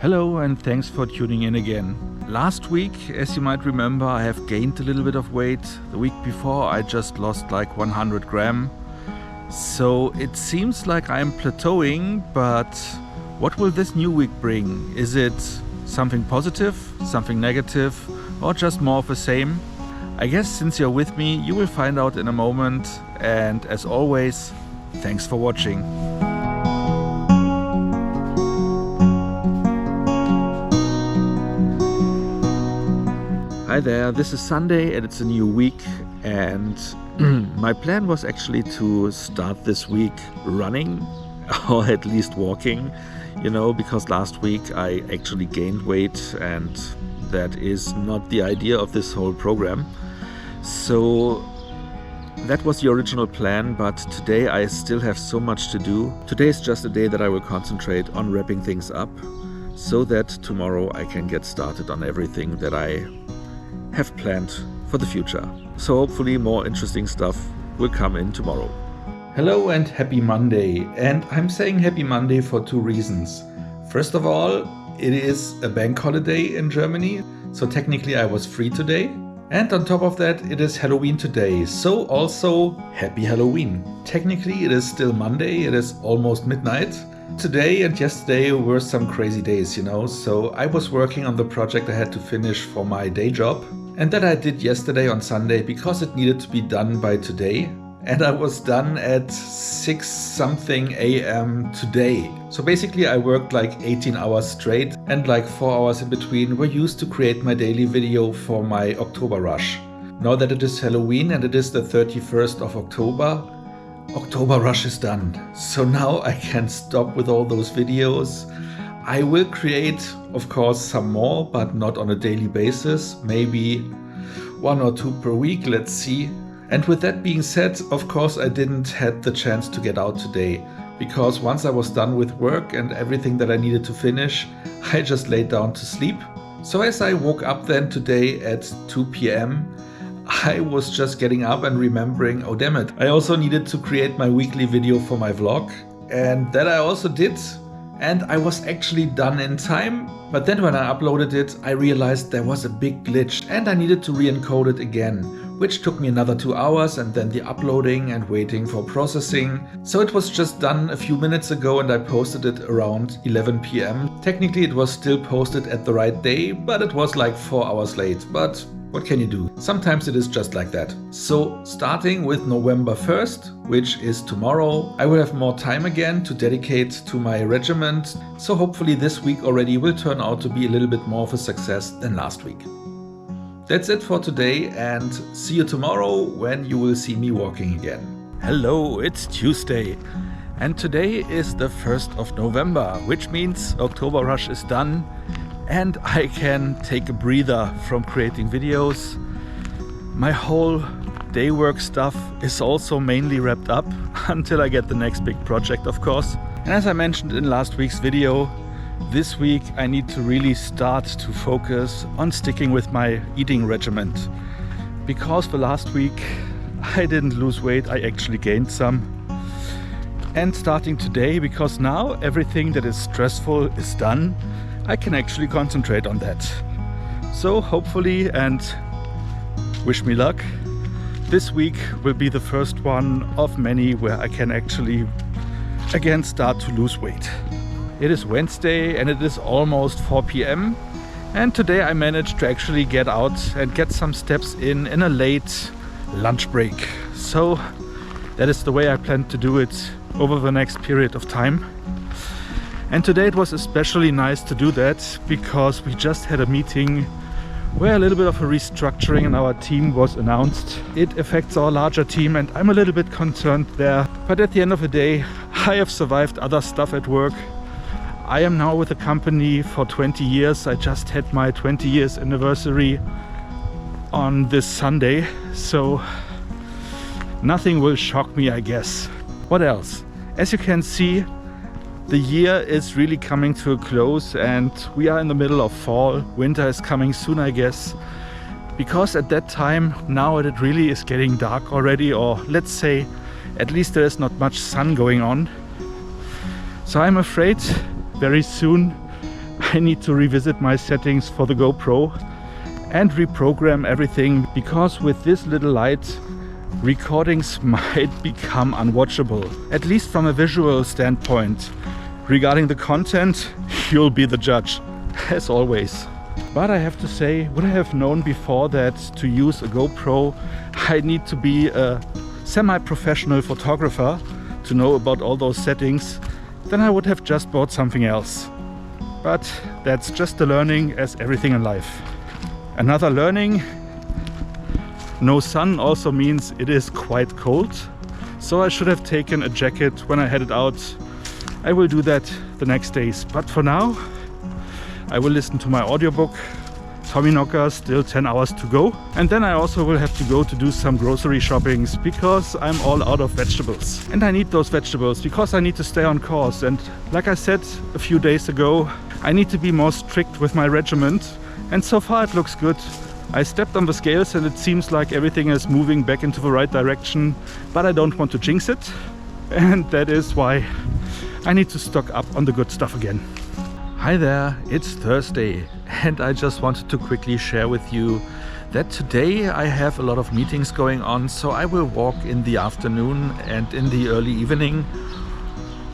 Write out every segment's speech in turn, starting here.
Hello and thanks for tuning in again. Last week, as you might remember, I have gained a little bit of weight. The week before I just lost like 100 grams. So it seems like I'm plateauing, but what will this new week bring? Is it something positive, something negative, or just more of the same? I guess since you're with me, you will find out in a moment. And as always, thanks for watching. Hi there, this is Sunday and it's a new week, and my plan was actually to start this week running or at least walking, because last week I actually gained weight and that is not the idea of this whole program. So that was the original plan, but today I still have so much to do. Today is just a day that I will concentrate on wrapping things up so that tomorrow I can get started on everything that I have planned for the future. So hopefully more interesting stuff will come in tomorrow. Hello and happy Monday. And I'm saying happy Monday for two reasons. First of all, it is a bank holiday in Germany, so technically I was free today. And on top of that, it is Halloween today, so also happy Halloween. Technically it is still Monday, it is almost midnight. Today and yesterday were some crazy days, so I was working on the project I had to finish for my day job. And that I did yesterday on Sunday because it needed to be done by today. And I was done at 6 something a.m. today. So basically I worked like 18 hours straight and like 4 hours in between were used to create my daily video for my October rush. Now that it is Halloween and it is the 31st of October, October rush is done. So now I can stop with all those videos. I will create, of course, some more, but not on a daily basis, maybe 1 or 2 per week, let's see. And with that being said, of course, I didn't have the chance to get out today, because once I was done with work and everything that I needed to finish, I just laid down to sleep. So as I woke up then today at 2 p.m, I was just getting up and remembering, oh damn it, I also needed to create my weekly video for my vlog, and that I also did. And I was actually done in time, but then when I uploaded it, I realized there was a big glitch and I needed to re-encode it again, which took me another 2 hours, and then the uploading and waiting for processing. So it was just done a few minutes ago and I posted it around 11 p.m. Technically it was still posted at the right day, but it was like 4 hours late. But what can you do? Sometimes it is just like that. So starting with November 1st, which is tomorrow, I will have more time again to dedicate to my regiment. So hopefully this week already will turn out to be a little bit more of a success than last week. That's it for today, and see you tomorrow when you will see me walking again. Hello, it's Tuesday. And today is the 1st of November, which means October rush is done. And I can take a breather from creating videos. My whole day work stuff is also mainly wrapped up until I get the next big project, of course. And as I mentioned in last week's video, this week I need to really start to focus on sticking with my eating regimen. Because the last week I didn't lose weight, I actually gained some. And starting today, because now everything that is stressful is done, I can actually concentrate on that. So hopefully, and wish me luck, this week will be the first one of many where I can actually again start to lose weight. It is Wednesday and it is almost 4 p.m. and today I managed to actually get out and get some steps in a late lunch break. So that is the way I plan to do it over the next period of time. And today it was especially nice to do that because we just had a meeting where a little bit of a restructuring in our team was announced. It affects our larger team and I'm a little bit concerned there. But at the end of the day, I have survived other stuff at work. I am now with the company for 20 years. I just had my 20 years anniversary on this Sunday. So nothing will shock me, I guess. What else? As you can see, the year is really coming to a close and we are in the middle of fall. Winter is coming soon, I guess. Because at that time, now it really is getting dark already, or let's say, at least there is not much sun going on. So I'm afraid very soon I need to revisit my settings for the GoPro and reprogram everything, because with this little light, recordings might become unwatchable, at least from a visual standpoint. Regarding the content, you'll be the judge, as always. But I have to say, would I have known before that to use a GoPro, I need to be a semi-professional photographer to know about all those settings, then I would have just bought something else. But that's just a learning, as everything in life. Another learning, no sun also means it is quite cold. So I should have taken a jacket when I headed out. I will do that the next days. But for now, I will listen to my audiobook, Tommyknocker, still 10 hours to go. And then I also will have to go to do some grocery shoppings, because I'm all out of vegetables. And I need those vegetables because I need to stay on course. And like I said a few days ago, I need to be more strict with my regiment. And so far it looks good. I stepped on the scales and it seems like everything is moving back into the right direction, but I don't want to jinx it. And that is why I need to stock up on the good stuff again. Hi there, it's Thursday, and I just wanted to quickly share with you that today I have a lot of meetings going on, so I will walk in the afternoon and in the early evening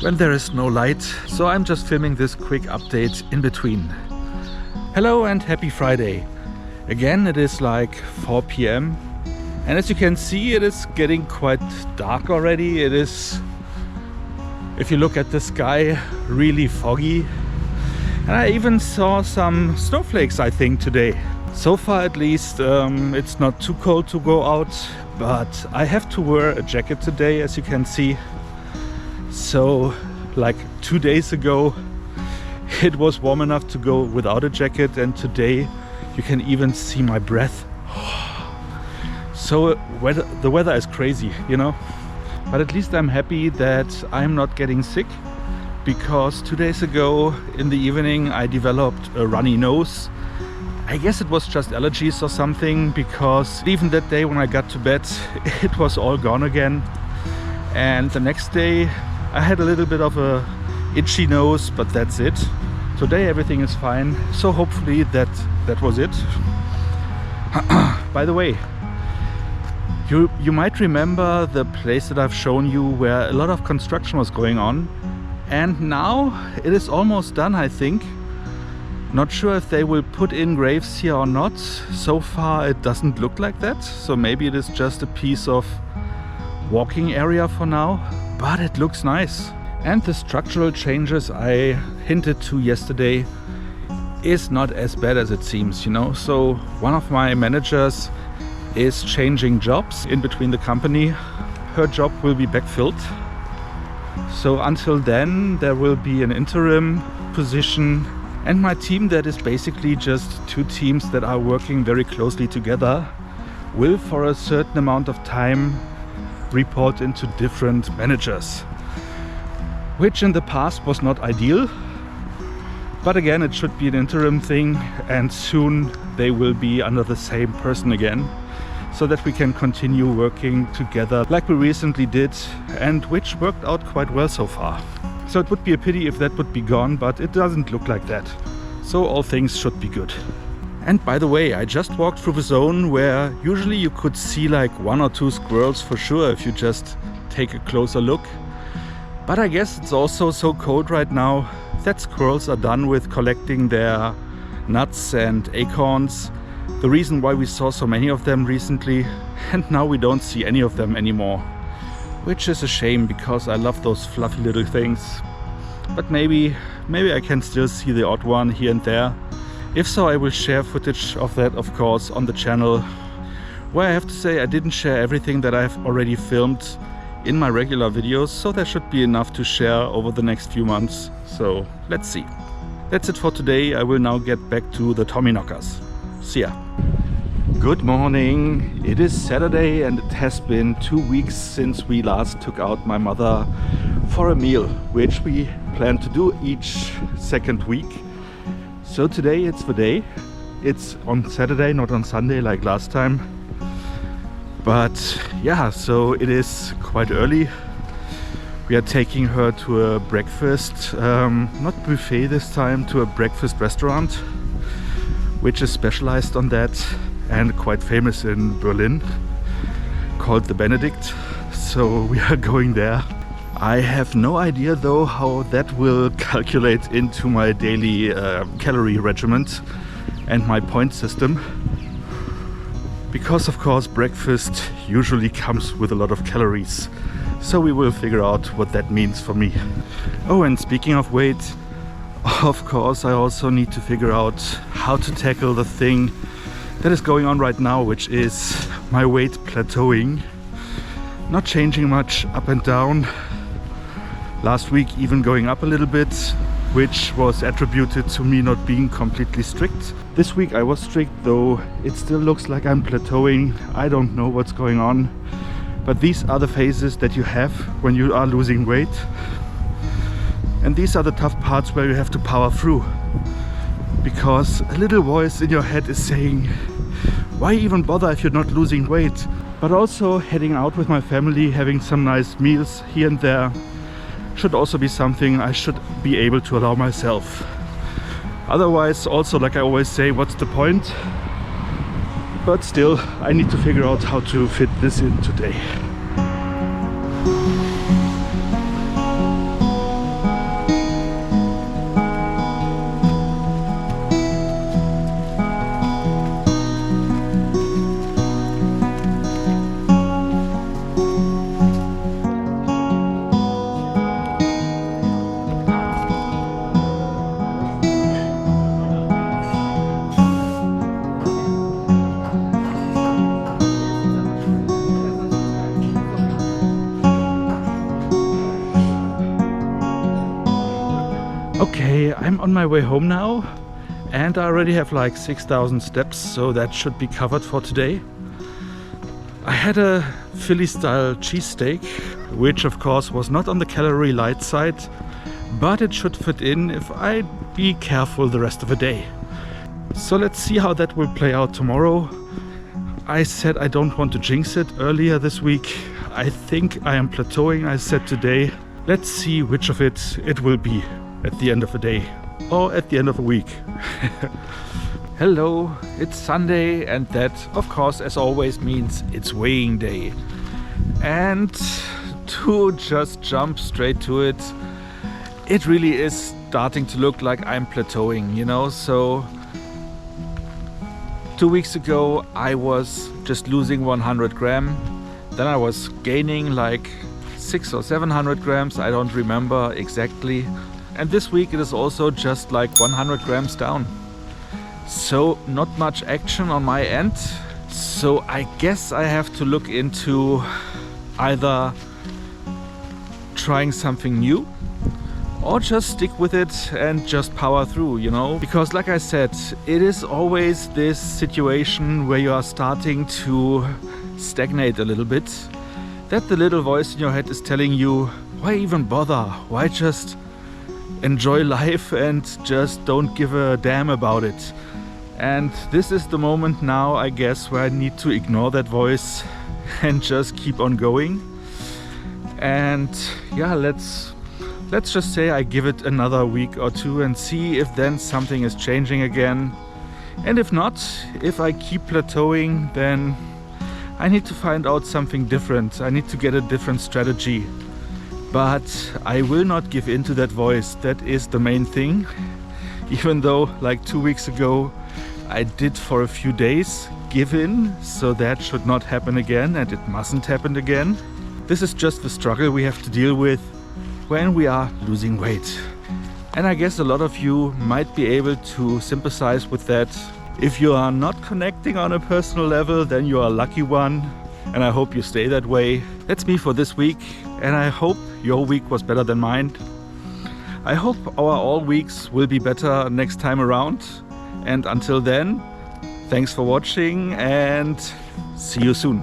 when there is no light. So I'm just filming this quick update in between. Hello and happy Friday. Again, it is like 4 p.m. and as you can see, it is getting quite dark already. It is, if you look at the sky, really foggy. And I even saw some snowflakes, I think, today. So far at least, it's not too cold to go out, but I have to wear a jacket today, as you can see. So like 2 days ago, it was warm enough to go without a jacket, and today you can even see my breath. So the weather is crazy, you know. But at least I'm happy that I'm not getting sick, because 2 days ago in the evening I developed a runny nose. I guess it was just allergies or something, because even that day when I got to bed, it was all gone again. And the next day I had a little bit of a itchy nose, but that's it. Today everything is fine, so hopefully that was it. By the way, you might remember the place that I've shown you where a lot of construction was going on. And now it is almost done, I think. Not sure if they will put in graves here or not. So far it doesn't look like that. So maybe it is just a piece of walking area for now. But it looks nice. And the structural changes I hinted to yesterday is not as bad as it seems, you know. So one of my managers is changing jobs in between the company. Her job will be backfilled. So until then there will be an interim position, and my team, that is basically just 2 teams that are working very closely together, will for a certain amount of time report into different managers, which in the past was not ideal. But again, it should be an interim thing, and soon they will be under the same person again, so that we can continue working together like we recently did, and which worked out quite well so far. So it would be a pity if that would be gone, but it doesn't look like that. So all things should be good. And by the way, I just walked through the zone where usually you could see like 1 or 2 squirrels for sure if you just take a closer look. But I guess it's also so cold right now that squirrels are done with collecting their nuts and acorns. The reason why we saw so many of them recently, and now we don't see any of them anymore. Which is a shame, because I love those fluffy little things. But maybe I can still see the odd one here and there. If so, I will share footage of that, of course, on the channel. Where I have to say I didn't share everything that I've already filmed in my regular videos, so there should be enough to share over the next few months. So let's see. That's it for today. I will now get back to the Tommyknockers. See ya. Good morning. It is Saturday and it has been 2 weeks since we last took out my mother for a meal, which we plan to do each second week. So today it's the day. It's on Saturday, not on Sunday like last time. But yeah, so it is quite early. We are taking her to a breakfast, not buffet this time, to a breakfast restaurant, which is specialized on that and quite famous in Berlin, called the Benedict. So we are going there. I have no idea though how that will calculate into my daily calorie regiment and my point system, because of course breakfast usually comes with a lot of calories. So we will figure out what that means for me. Oh, and speaking of weight, of course I also need to figure out how to tackle the thing that is going on right now, which is my weight plateauing. Not changing much up and down. Last week even going up a little bit, which was attributed to me not being completely strict. This week I was strict, though it still looks like I'm plateauing. I don't know what's going on. But these are the phases that you have when you are losing weight. And these are the tough parts where you have to power through. Because a little voice in your head is saying, why even bother if you're not losing weight? But also heading out with my family, having some nice meals here and there, should also be something I should be able to allow myself. Otherwise, also, like I always say, what's the point? But still, I need to figure out how to fit this in today. Okay, I'm on my way home now and I already have like 6,000 steps, so that should be covered for today. I had a Philly style cheesesteak, which of course was not on the calorie light side, but it should fit in if I be careful the rest of the day. So let's see how that will play out tomorrow. I said I don't want to jinx it earlier this week. I think I am plateauing, I said today. Let's see which of it will be at the end of the day or at the end of a week. Hello, it's Sunday, and that of course as always means it's weighing day. And to just jump straight to it, it really is starting to look like I'm plateauing, you know. So 2 weeks ago I was just losing 100 grams, then I was gaining like 600 or 700 grams, I don't remember exactly. And this week it is also just like 100 grams down. So not much action on my end. So I guess I have to look into either trying something new or just stick with it and just power through, you know. Because like I said, it is always this situation where you are starting to stagnate a little bit, that the little voice in your head is telling you, why even bother? Why just enjoy life and just don't give a damn about it? And this is the moment now, I guess, where I need to ignore that voice and just keep on going. And yeah, let's just say I give it another week or two and see if then something is changing again. And if not, if I keep plateauing, then I need to find out something different. I need to get a different strategy. But I will not give in to that voice. That is the main thing. Even though like 2 weeks ago I did for a few days give in, so that should not happen again, and it mustn't happen again. This is just the struggle we have to deal with when we are losing weight. And I guess a lot of you might be able to sympathize with that. If you are not connecting on a personal level, then you are a lucky one, and I hope you stay that way. That's me for this week, and I hope your week was better than mine. I hope our all weeks will be better next time around. And until then, thanks for watching and see you soon.